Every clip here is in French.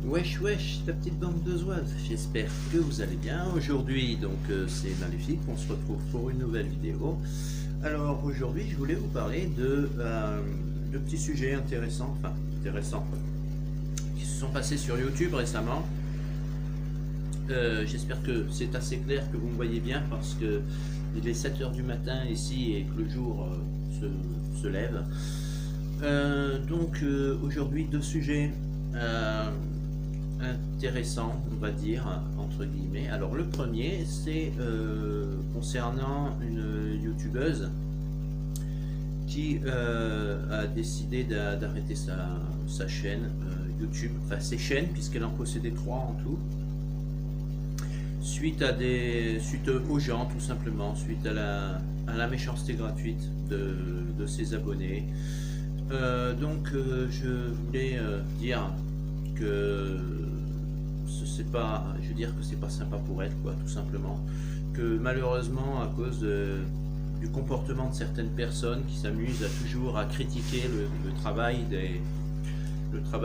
Wesh wesh, la petite bande de zouaves, j'espère que vous allez bien. Aujourd'hui donc c'est Maléfique, on se retrouve pour une nouvelle vidéo. Alors aujourd'hui je voulais vous parler de petits sujets intéressants, qui se sont passés sur YouTube récemment. J'espère que c'est assez clair, que vous me voyez bien, parce que il est 7 h du matin ici et que le jour se lève. Aujourd'hui deux sujets intéressant, on va dire, entre guillemets. Alors le premier, c'est concernant une youtubeuse qui a décidé d'arrêter sa chaîne YouTube, enfin ses chaînes, puisqu'elle en possédait 3 en tout, suite aux gens, tout simplement, suite à la méchanceté gratuite de ses abonnés. Je voulais dire que c'est pas, je veux dire que c'est pas sympa pour elle, quoi, tout simplement, que malheureusement à cause du comportement de certaines personnes qui s'amusent toujours à critiquer le travail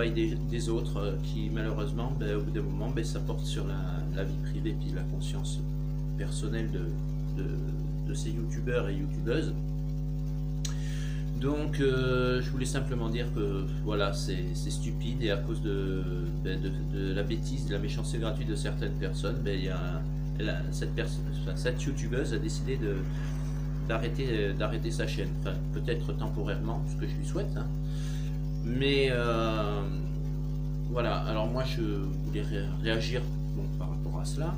des autres, qui malheureusement au bout d'un moment ça porte sur la vie privée puis la conscience personnelle de ces youtubeurs et youtubeuses. Donc je voulais simplement dire que voilà, c'est stupide, et à cause de la bêtise, de la méchanceté gratuite de certaines personnes, cette youtubeuse a décidé d'arrêter sa chaîne, enfin peut-être temporairement, ce que je lui souhaite, hein. Mais voilà, alors moi je voulais réagir par rapport à cela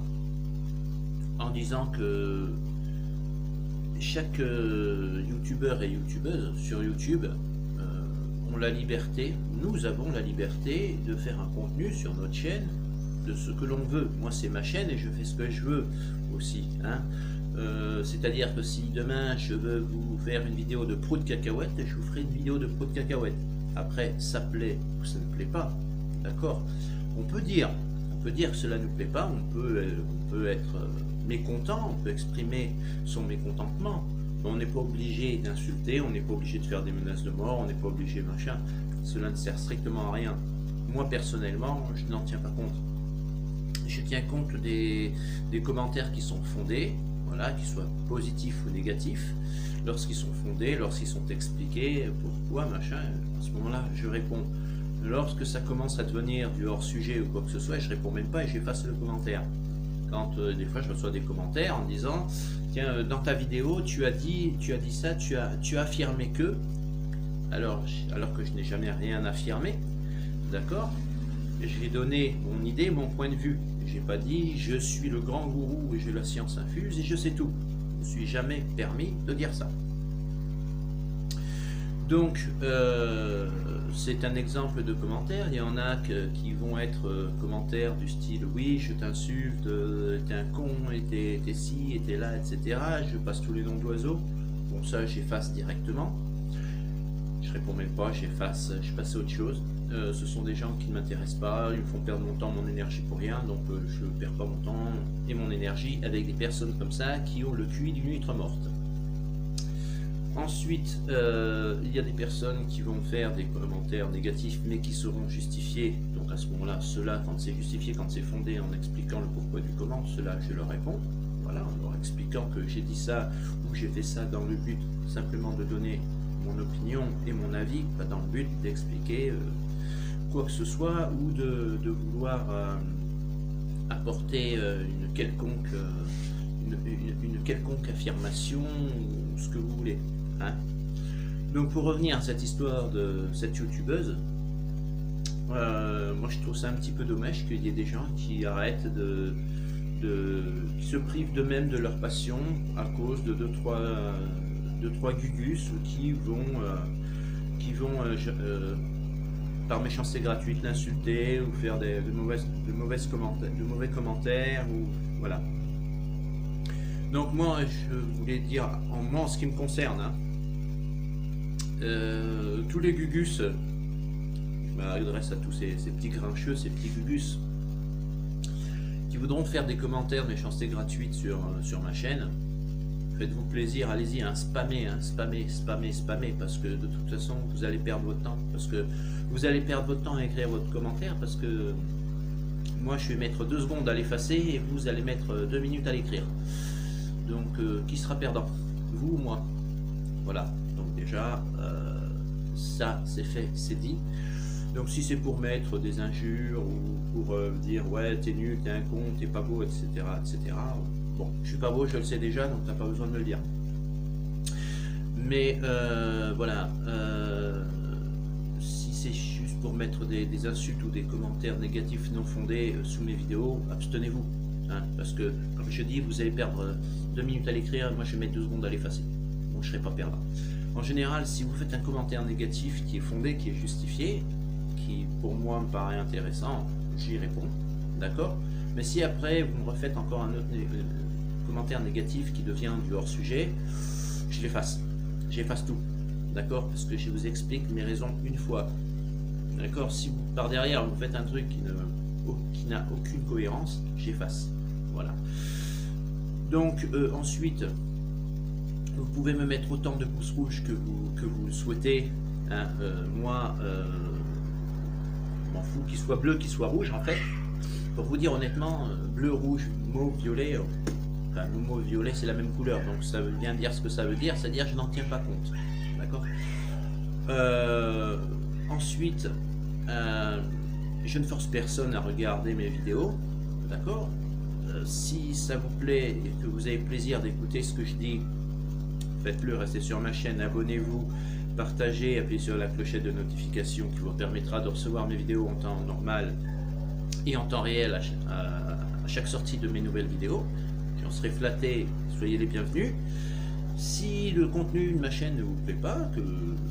en disant que chaque youtubeur et youtubeuse sur YouTube ont la liberté, nous avons la liberté de faire un contenu sur notre chaîne de ce que l'on veut. Moi c'est ma chaîne et je fais ce que je veux aussi, hein. C'est-à-dire que si demain je veux vous faire une vidéo de prout de cacahuète, je vous ferai une vidéo de prout de cacahuète. Après ça plaît ou ça ne plaît pas, d'accord. On peut dire que cela ne nous plaît pas, on peut être mécontent, on peut exprimer son mécontentement, mais on n'est pas obligé d'insulter, on n'est pas obligé de faire des menaces de mort, on n'est pas obligé machin, cela ne sert strictement à rien. Moi personnellement, je n'en tiens pas compte. Je tiens compte des commentaires qui sont fondés, voilà, qu'ils soient positifs ou négatifs. Lorsqu'ils sont fondés, lorsqu'ils sont expliqués, pourquoi, machin, à ce moment-là, je réponds. Lorsque ça commence à devenir du hors-sujet ou quoi que ce soit, je réponds même pas et j'efface le commentaire. Quand des fois je reçois des commentaires en disant tiens, dans ta vidéo tu as dit ça, tu as affirmé que, alors que je n'ai jamais rien affirmé, d'accord. J'ai donné mon idée, mon point de vue. J'ai pas dit je suis le grand gourou et j'ai la science infuse et je sais tout. Je ne me suis jamais permis de dire ça. Donc c'est un exemple de commentaire. Il y en a qui vont être commentaires du style oui je t'insulte, t'es un con, t'es ci, t'es là, etc. Je passe tous les noms d'oiseaux. Bon, ça j'efface directement. Je réponds même pas, j'efface, je passe à autre chose. Ce sont des gens qui ne m'intéressent pas, ils me font perdre mon temps, mon énergie pour rien, donc je ne perds pas mon temps et mon énergie avec des personnes comme ça qui ont le QI d'une huître morte. Ensuite, il y a des personnes qui vont faire des commentaires négatifs mais qui seront justifiés. Donc à ce moment-là, ceux-là, quand c'est justifié, quand c'est fondé en expliquant le pourquoi du comment, ceux-là je leur réponds. Voilà, en leur expliquant que j'ai dit ça ou j'ai fait ça dans le but simplement de donner mon opinion et mon avis, pas dans le but d'expliquer quoi que ce soit ou de vouloir apporter une quelconque affirmation ou ce que vous voulez, hein. Donc pour revenir à cette histoire de cette youtubeuse, moi je trouve ça un petit peu dommage qu'il y ait des gens qui arrêtent qui se privent d'eux-mêmes de leur passion à cause de 2-3 gugus qui vont par méchanceté gratuite l'insulter ou faire de mauvais commentaires ou voilà. Donc moi je voulais dire en ce qui me concerne, hein, tous les gugus, je m'adresse à tous ces petits grincheux, ces petits gugus qui voudront faire des commentaires de méchanceté gratuite sur ma chaîne. Faites-vous plaisir, allez-y, hein, spammez, parce que de toute façon vous allez perdre votre temps, à écrire votre commentaire, parce que moi je vais mettre 2 secondes à l'effacer et vous allez mettre 2 minutes à l'écrire. Donc qui sera perdant, vous ou moi? Voilà, donc déjà ça c'est fait, c'est dit. Donc si c'est pour mettre des injures ou pour dire ouais t'es nul, t'es un con, t'es pas beau, etc., etc. Bon, je suis pas beau, je le sais déjà, donc t'as pas besoin de me le dire. Mais voilà, si c'est juste pour mettre des insultes ou des commentaires négatifs non fondés sous mes vidéos, abstenez-vous. Hein, parce que, comme je dis, vous allez perdre 2 minutes à l'écrire, moi je vais mettre 2 secondes à l'effacer. Donc je ne serai pas perdant. En général, si vous faites un commentaire négatif qui est fondé, qui est justifié, qui pour moi me paraît intéressant, j'y réponds. D'accord? Mais si après vous me refaites encore un autre commentaire négatif qui devient du hors-sujet, je l'efface. J'efface tout. D'accord? Parce que je vous explique mes raisons une fois. D'accord? Si par derrière vous faites un truc qui n'a aucune cohérence, j'efface. Voilà. Donc ensuite, vous pouvez me mettre autant de pouces rouges que vous le souhaitez. Hein. Moi, je m'en fous qu'il soit bleu, qu'il soit rouge en fait. Pour vous dire honnêtement, bleu, rouge, mauve, violet, enfin le mauve violet c'est la même couleur, donc ça veut bien dire ce que ça veut dire, c'est-à-dire je n'en tiens pas compte. D'accord. Ensuite, je ne force personne à regarder mes vidéos, d'accord. Si ça vous plaît et que vous avez plaisir d'écouter ce que je dis, faites-le, restez sur ma chaîne, abonnez-vous, partagez, appuyez sur la clochette de notification qui vous permettra de recevoir mes vidéos en temps normal et en temps réel à chaque sortie de mes nouvelles vidéos. J'en serai flatté, soyez les bienvenus. Si le contenu de ma chaîne ne vous plaît pas, que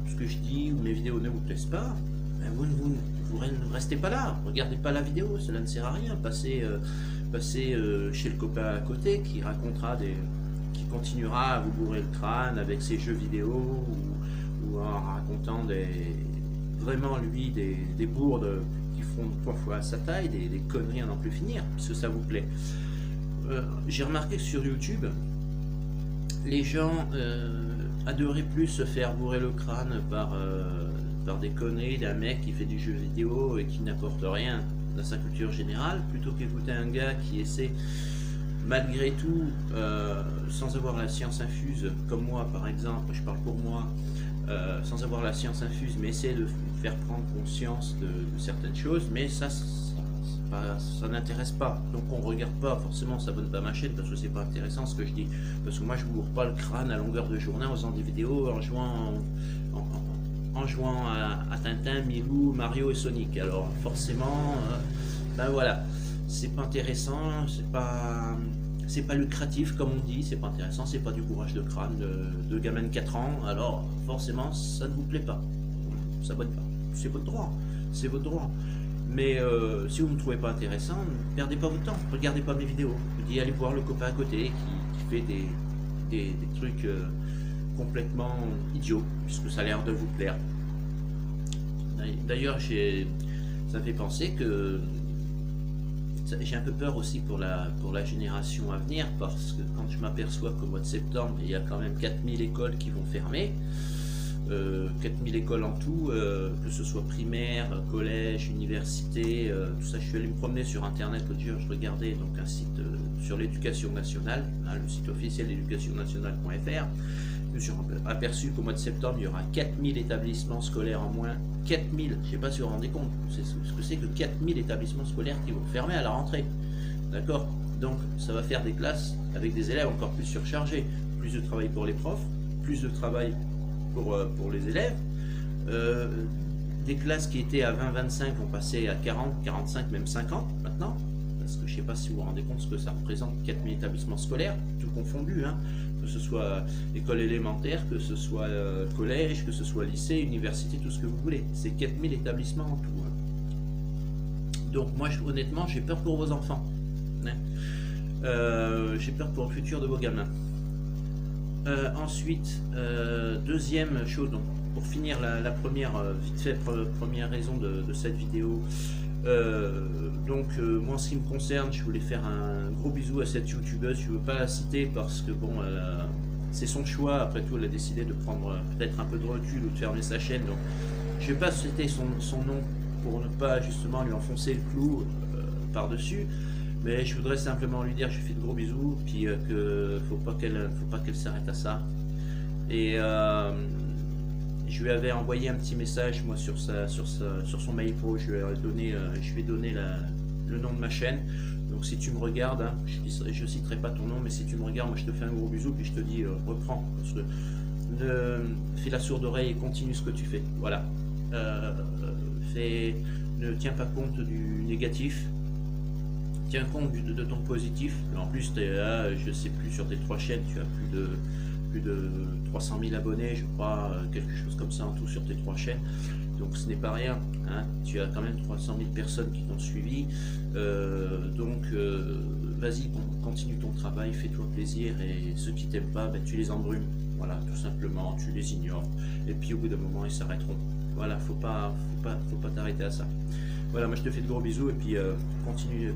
ce que je dis ou mes vidéos ne vous plaisent pas, ben vous ne restez pas là, regardez pas la vidéo, cela ne sert à rien. Passez chez le copain à côté qui continuera à vous bourrer le crâne avec ses jeux vidéo ou en racontant vraiment lui des bourdes qui font 3 fois sa taille, des conneries à n'en plus finir, puisque ça vous plaît. J'ai remarqué que sur YouTube, les gens adoraient plus se faire bourrer le crâne par des conneries d'un mec qui fait du jeu vidéo et qui n'apporte rien dans sa culture générale, plutôt qu'écouter un gars qui essaie malgré tout, sans avoir la science infuse, comme moi par exemple, je parle pour moi, sans avoir la science infuse, mais essayer de faire prendre conscience de certaines choses, mais ça n'intéresse pas, donc on regarde pas, forcément on s'abonne pas à ma chaîne parce que c'est pas intéressant ce que je dis, parce que moi je vous bourre pas le crâne à longueur de journée en faisant des vidéos, en jouant à Tintin, Milou, Mario et Sonic, alors forcément, ben voilà, c'est pas intéressant, c'est pas lucratif comme on dit, c'est pas intéressant, c'est pas du bourrage de crâne de gamin de 4 ans, alors forcément ça ne vous plaît pas, on s'abonne pas, c'est votre droit, c'est votre droit. Mais si vous ne me trouvez pas intéressant, ne perdez pas votre temps, regardez pas mes vidéos. Je vous dis allez voir le copain à côté qui fait des trucs complètement idiots, puisque ça a l'air de vous plaire. D'ailleurs, ça me fait penser que j'ai un peu peur aussi pour la génération à venir, parce que quand je m'aperçois qu'au mois de septembre, il y a quand même 4000 écoles qui vont fermer, 4000 écoles en tout, que ce soit primaire, collège, université, tout ça. Je suis allé me promener sur internet l'autre jour, je regardais donc un site sur l'éducation nationale, hein, le site officiel d'éducationnationale.fr. Je me suis aperçu qu'au mois de septembre il y aura 4000 établissements scolaires en moins. 4000, je ne sais pas si vous vous rendez compte ce que c'est que 4000 établissements scolaires qui vont fermer à la rentrée, d'accord. Donc ça va faire des classes avec des élèves encore plus surchargés, plus de travail pour les profs, plus de travail pour les élèves, des classes qui étaient à 20-25 vont passer à 40, 45, même 50 maintenant, parce que je ne sais pas si vous vous rendez compte ce que ça représente, 4000 établissements scolaires, tout confondu, hein, que ce soit école élémentaire, que ce soit collège, que ce soit lycée, université, tout ce que vous voulez, c'est 4000 établissements en tout. Hein. Donc moi honnêtement j'ai peur pour vos enfants, hein. J'ai peur pour le futur de vos gamins. Ensuite, deuxième chose, donc pour finir la première, vite fait, première raison de cette vidéo, moi en ce qui me concerne, je voulais faire un gros bisou à cette youtubeuse, je ne veux pas la citer parce que bon, c'est son choix, après tout elle a décidé de prendre peut-être un peu de recul ou de fermer sa chaîne, donc je ne vais pas citer son nom pour ne pas justement lui enfoncer le clou, par-dessus. Mais je voudrais simplement lui dire que je lui fais de gros bisous, puis que faut pas qu'elle s'arrête à ça. Et je lui avais envoyé un petit message moi sur son mail pro. Je lui ai donné le nom de ma chaîne. Donc si tu me regardes, hein, je citerai pas ton nom, mais si tu me regardes, moi je te fais un gros bisou, puis je te dis reprends, parce que fais la sourde oreille et continue ce que tu fais. Voilà. Ne tiens pas compte du négatif, tiens compte de ton positif. En plus, je sais plus, sur tes 3 chaînes, tu as plus de 300 000 abonnés, je crois, quelque chose comme ça en tout sur tes 3 chaînes. Donc ce n'est pas rien, hein. Tu as quand même 300 000 personnes qui t'ont suivi. Vas-y, continue ton travail, fais-toi plaisir, et ceux qui t'aiment pas, ben, tu les embrumes. Voilà, tout simplement, tu les ignores. Et puis au bout d'un moment, ils s'arrêteront. Voilà, faut pas t'arrêter à ça. Voilà, moi je te fais de gros bisous, et puis continue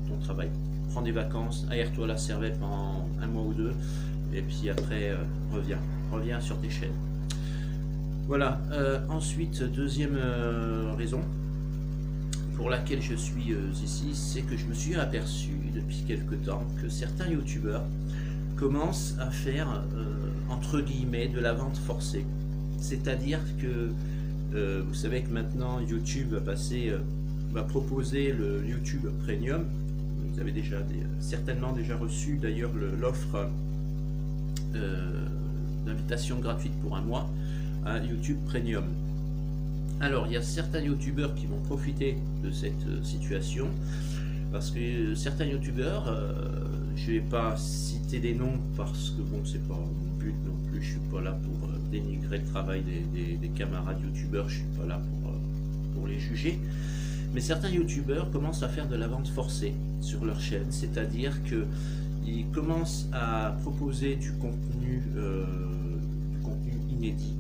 ton travail. Prends des vacances, aère-toi la cervelle pendant 1 mois ou 2, et puis après reviens sur tes chaînes. Voilà. Ensuite, deuxième raison pour laquelle je suis ici, c'est que je me suis aperçu depuis quelque temps que certains youtubeurs commencent à faire entre guillemets de la vente forcée. C'est-à-dire que vous savez que maintenant YouTube va proposer le YouTube Premium. Vous avez certainement déjà reçu d'ailleurs l'offre d'invitation gratuite pour 1 mois à YouTube Premium. Alors il y a certains youtubeurs qui vont profiter de cette situation, parce que certains youtubeurs, je vais pas citer des noms parce que bon, c'est pas mon but non plus, je suis pas là pour dénigrer le travail des camarades youtubeurs, je suis pas là pour les juger, mais certains youtubeurs commencent à faire de la vente forcée sur leur chaîne, c'est-à-dire que ils commencent à proposer du contenu inédit,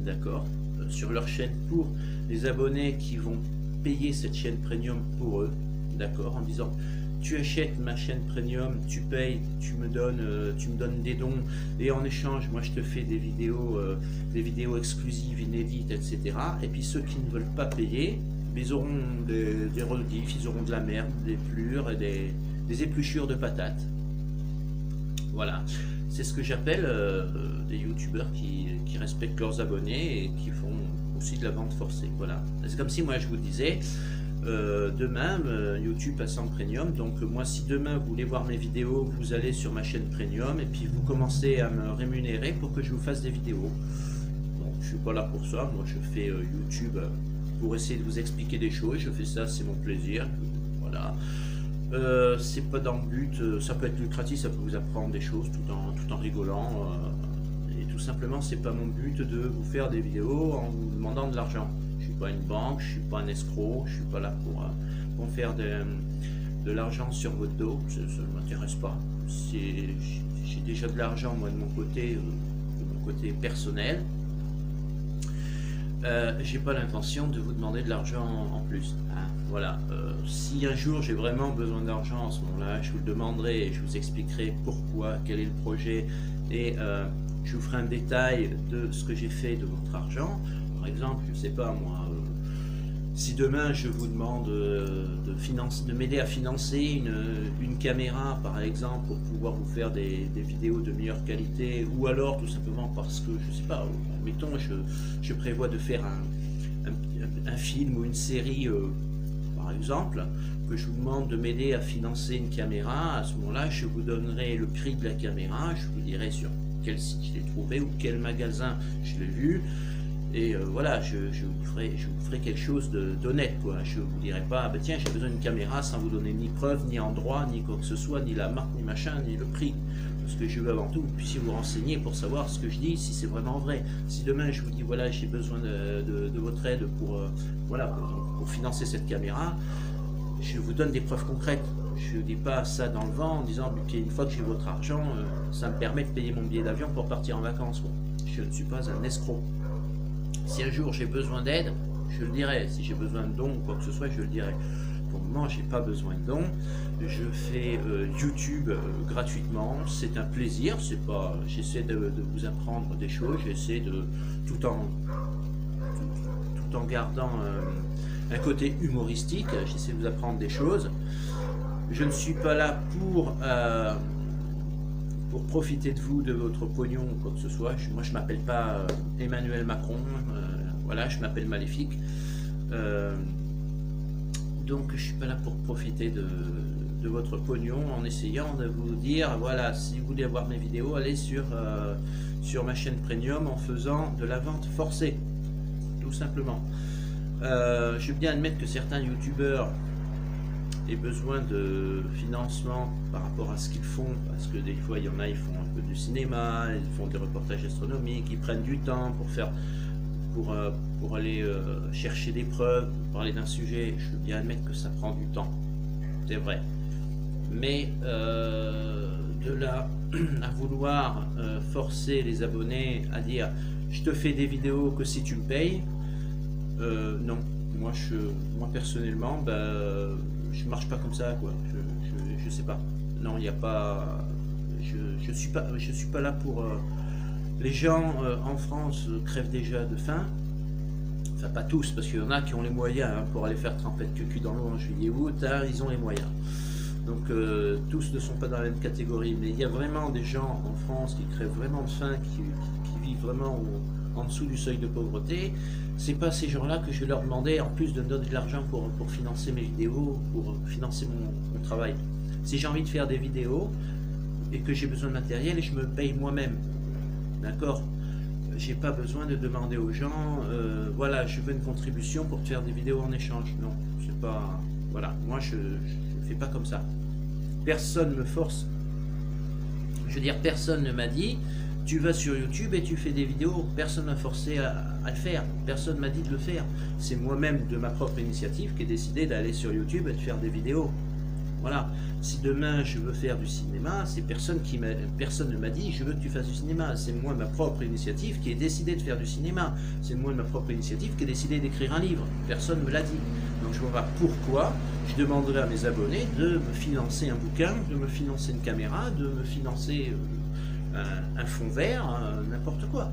d'accord, sur leur chaîne pour les abonnés qui vont payer cette chaîne premium pour eux, d'accord, en disant tu achètes ma chaîne premium, tu payes, tu me donnes des dons, et en échange moi je te fais des vidéos exclusives, inédites, etc. Et puis ceux qui ne veulent pas payer, ils auront des rediffs, ils auront de la merde, des plures et des épluchures de patates. Voilà, c'est ce que j'appelle des youtubeurs qui respectent leurs abonnés et qui font aussi de la vente forcée. Voilà, c'est comme si moi je vous disais demain YouTube passe en premium, donc moi si demain vous voulez voir mes vidéos, vous allez sur ma chaîne premium et puis vous commencez à me rémunérer pour que je vous fasse des vidéos. Donc je suis pas là pour ça, moi je fais YouTube pour essayer de vous expliquer des choses, je fais ça, c'est mon plaisir. Voilà. C'est pas dans le but, ça peut être lucratif, ça peut vous apprendre des choses tout en rigolant, et tout simplement c'est pas mon but de vous faire des vidéos en vous demandant de l'argent. Je suis pas une banque, je suis pas un escroc, je suis pas là pour faire de l'argent sur votre dos, ça ne m'intéresse pas. J'ai déjà de l'argent moi de mon côté personnel. J'ai pas l'intention de vous demander de l'argent en plus, hein. Voilà, si un jour j'ai vraiment besoin d'argent, à ce moment-là je vous le demanderai et je vous expliquerai pourquoi, quel est le projet, et je vous ferai un détail de ce que j'ai fait de votre argent. Par exemple, je sais pas moi, si demain je vous demande de m'aider à financer une caméra par exemple pour pouvoir vous faire des vidéos de meilleure qualité, ou alors tout simplement parce que je sais pas, mettons je prévois de faire un film ou une série par exemple, que je vous demande de m'aider à financer une caméra, à ce moment-là je vous donnerai le prix de la caméra, je vous dirai sur quel site je l'ai trouvé ou quel magasin je l'ai vu. Et voilà, je vous ferai quelque chose d'honnête, quoi. Je vous dirai pas, ah, bah, tiens, j'ai besoin d'une caméra sans vous donner ni preuve, ni endroit, ni quoi que ce soit, ni la marque, ni machin, ni le prix. Parce que je veux avant tout que vous puissiez vous renseigner pour savoir ce que je dis, si c'est vraiment vrai. Si demain je vous dis, voilà, j'ai besoin de votre aide pour financer cette caméra, je vous donne des preuves concrètes. Je ne dis pas ça dans le vent en disant qu'une fois que j'ai votre argent, ça me permet de payer mon billet d'avion pour partir en vacances, quoi. Je ne suis pas un escroc. Si un jour j'ai besoin d'aide, je le dirai. Si j'ai besoin de dons ou quoi que ce soit, je le dirai. Pour le moment, j'ai pas besoin de dons. Je fais YouTube gratuitement. C'est un plaisir. C'est pas. J'essaie de vous apprendre des choses. J'essaie de tout en gardant un côté humoristique, j'essaie de vous apprendre des choses. Je ne suis pas là pour profiter de vous, de votre pognon ou quoi que ce soit. Moi je m'appelle pas Emmanuel Macron, voilà, je m'appelle Maléfique. Donc je suis pas là pour profiter de votre pognon en essayant de vous dire, voilà, si vous voulez avoir mes vidéos, allez sur ma chaîne premium en faisant de la vente forcée, tout simplement. Je veux bien admettre que certains youtubeurs aient besoin de financement par rapport à ce qu'ils font, parce que des fois il y en a, ils font un peu du cinéma, ils font des reportages astronomiques, ils prennent du temps pour aller chercher des preuves, pour parler d'un sujet. Je veux bien admettre que ça prend du temps, c'est vrai. Mais de là à vouloir forcer les abonnés à dire je te fais des vidéos que si tu me payes, non. Moi personnellement, je marche pas comme ça, quoi. Je sais pas. Non, il n'y a pas. Je suis pas là pour. Les gens en France crèvent déjà de faim. Enfin, pas tous, parce qu'il y en a qui ont les moyens pour aller faire trempette de cul dans l'eau en juillet-août, ils ont les moyens. Donc tous ne sont pas dans la même catégorie, mais il y a vraiment des gens en France qui crèvent vraiment de faim, qui vivent vraiment en dessous du seuil de pauvreté. C'est pas ces gens-là que je vais leur demander en plus de me donner de l'argent pour financer mes vidéos, pour financer mon travail. Si j'ai envie de faire des vidéos et que j'ai besoin de matériel, je me paye moi-même, d'accord? J'ai pas besoin de demander aux gens, voilà, je veux une contribution pour te faire des vidéos en échange. Non, c'est pas, voilà, moi je fais pas comme ça. Personne me force. Je veux dire, personne ne m'a dit tu vas sur YouTube et tu fais des vidéos. Personne m'a forcé à le faire. Personne m'a dit de le faire. C'est moi-même de ma propre initiative qui ai décidé d'aller sur YouTube et de faire des vidéos. Voilà. Si demain je veux faire du cinéma, c'est personne ne m'a dit je veux que tu fasses du cinéma. C'est moi, ma propre initiative, qui ai décidé de faire du cinéma. C'est moi, ma propre initiative, qui ai décidé d'écrire un livre. Personne ne me l'a dit. Donc je vois pas pourquoi je demanderai à mes abonnés de me financer un bouquin, de me financer une caméra, de me financer un fond vert, n'importe quoi.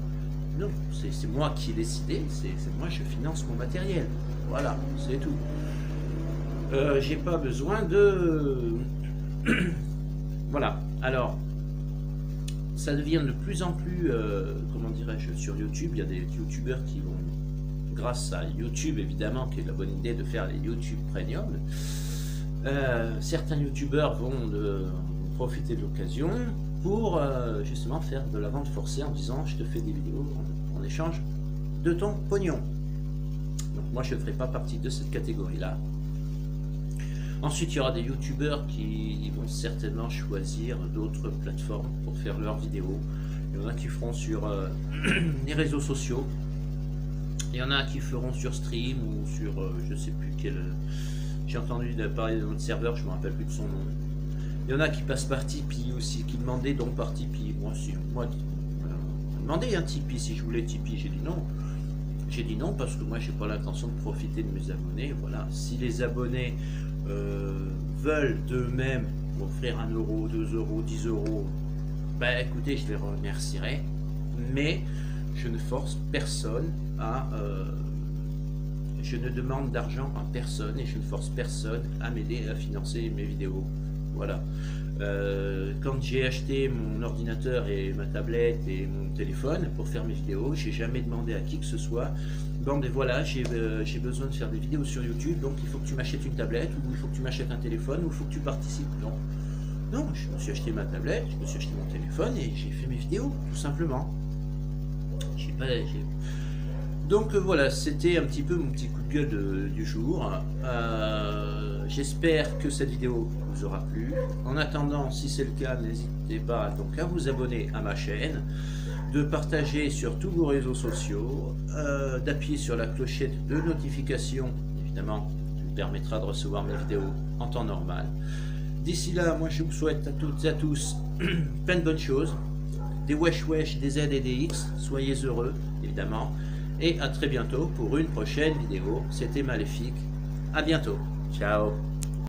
Non, c'est moi qui ai décidé, c'est moi, je finance mon matériel. Voilà, c'est tout. J'ai pas besoin de... Voilà, alors, ça devient de plus en plus, comment dirais-je, sur YouTube, il y a des youtubeurs qui vont, grâce à YouTube évidemment, qui est la bonne idée de faire les YouTube Premium, certains youtubeurs vont profiter de l'occasion pour justement faire de la vente forcée en disant je te fais des vidéos en échange de ton pognon. Donc moi je ne ferai pas partie de cette catégorie là. Ensuite il y aura des youtubeurs qui vont certainement choisir d'autres plateformes pour faire leurs vidéos. Il y en a qui feront sur les réseaux sociaux, il y en a qui feront sur Stream ou sur je sais plus quel. J'ai entendu parler de notre serveur, je ne me rappelle plus de son nom. Il y en a qui passent par Tipeee aussi, qui demandaient donc par Tipeee. Moi aussi, moi, demandez un Tipeee si je voulais Tipeee. J'ai dit non. J'ai dit non parce que moi, j'ai pas l'intention de profiter de mes abonnés. Voilà. Si les abonnés veulent d'eux-mêmes m'offrir 1 euro, 2 euros, 10 euros, ben écoutez, je les remercierai. Mais je ne force personne à... je ne demande d'argent à personne et je ne force personne à m'aider à financer mes vidéos. Voilà. Quand j'ai acheté mon ordinateur et ma tablette et mon téléphone pour faire mes vidéos, j'ai jamais demandé à qui que ce soit. Bon, mais voilà, j'ai besoin de faire des vidéos sur YouTube, donc il faut que tu m'achètes une tablette, ou il faut que tu m'achètes un téléphone, ou il faut que tu participes. Non, non, je me suis acheté ma tablette, je me suis acheté mon téléphone et j'ai fait mes vidéos, tout simplement. Donc voilà, c'était un petit peu mon petit coup de gueule du jour. J'espère que cette vidéo vous aura plu. En attendant, si c'est le cas, n'hésitez pas donc à vous abonner à ma chaîne, de partager sur tous vos réseaux sociaux, d'appuyer sur la clochette de notification, évidemment, qui me permettra de recevoir mes vidéos en temps normal. D'ici là, moi je vous souhaite à toutes et à tous plein de bonnes choses, des wesh wesh, des Z et des X, soyez heureux, évidemment. Et à très bientôt pour une prochaine vidéo. C'était Maléfique. À bientôt. Ciao.